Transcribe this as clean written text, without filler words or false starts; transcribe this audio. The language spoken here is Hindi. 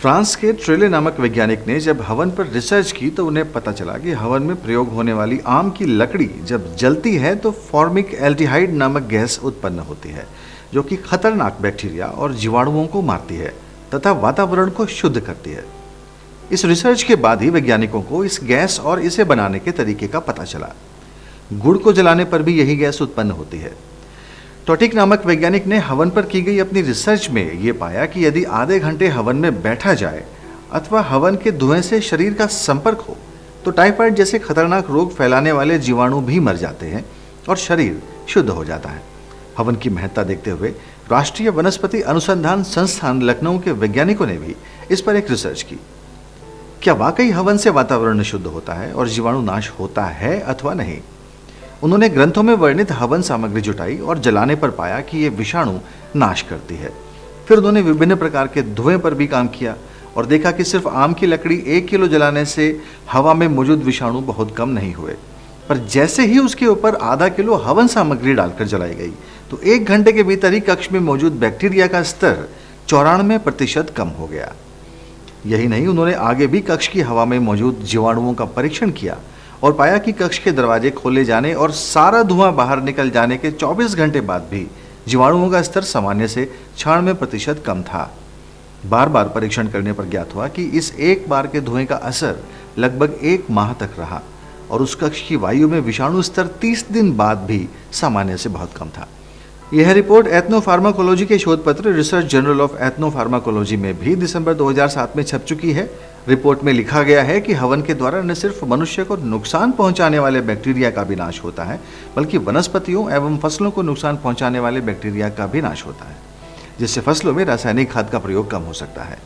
फ्रांस के ट्रेले नामक वैज्ञानिक ने जब हवन पर रिसर्च की तो उन्हें पता चला कि हवन में प्रयोग होने वाली आम की लकड़ी जब जलती है तो फॉर्मिक एल्डिहाइड नामक गैस उत्पन्न होती है, जो कि खतरनाक बैक्टीरिया और जीवाणुओं को मारती है तथा वातावरण को शुद्ध करती है। इस रिसर्च के बाद ही वैज्ञानिकों को इस गैस और इसे बनाने के तरीके का पता चला। गुड़ को जलाने पर भी यही गैस उत्पन्न होती है। टॉटिक नामक वैज्ञानिक ने हवन पर की गई अपनी रिसर्च में ये पाया कि यदि आधे घंटे हवन में बैठा जाए अथवा हवन के धुएं से शरीर का संपर्क हो तो टाइफाइड जैसे खतरनाक रोग फैलाने वाले जीवाणु भी मर जाते हैं और शरीर शुद्ध हो जाता है। हवन की महत्ता देखते हुए राष्ट्रीय वनस्पति अनुसंधान संस्थान लखनऊ के वैज्ञानिकों ने भी इस पर एक रिसर्च की। क्या वाकई हवन से वातावरण शुद्ध होता है और जीवाणु नाश होता है अथवा नहीं? उन्होंने ग्रंथों में वर्णित हवन सामग्री जुटाई और जलाने पर पाया कि ये विषाणु नाश करती है। फिर उन्होंने विभिन्न प्रकार के धुएं पर भी काम किया और देखा कि सिर्फ आम की लकड़ी 1 किलो जलाने से हवा में मौजूद विषाणु बहुत कम नहीं हुए, पर जैसे ही उसके ऊपर आधा किलो हवन सामग्री डालकर जलाई गई तो 1 घंटे के भीतर ही कक्ष में मौजूद बैक्टीरिया का स्तर 94% कम हो गया। यही नहीं, उन्होंने आगे भी कक्ष की हवा में मौजूद जीवाणुओं का परीक्षण किया और पाया कि कक्ष के दरवाजे खोले जाने और सारा धुआं बाहर निकल जाने के 24 घंटे बाद भी जीवाणुओं का स्तर सामान्य से 96% कम था। बार बार परीक्षण करने पर ज्ञात हुआ कि इस एक बार के धुएं का असर लगभग 1 माह तक रहा और उस कक्ष की वायु में विषाणु स्तर 30 दिन बाद भी सामान्य से बहुत कम था। यह रिपोर्ट एथनोफार्माकोलॉजी के शोध पत्र रिसर्च जर्नल ऑफ एथनोफार्माकोलॉजी में भी दिसंबर 2007 में छप चुकी है। रिपोर्ट में लिखा गया है कि हवन के द्वारा न सिर्फ मनुष्य को नुकसान पहुंचाने वाले बैक्टीरिया का भी नाश होता है, बल्कि वनस्पतियों एवं फसलों को नुकसान पहुंचाने वाले बैक्टीरिया का भी नाश होता है, जिससे फसलों में रासायनिक खाद का प्रयोग कम हो सकता है।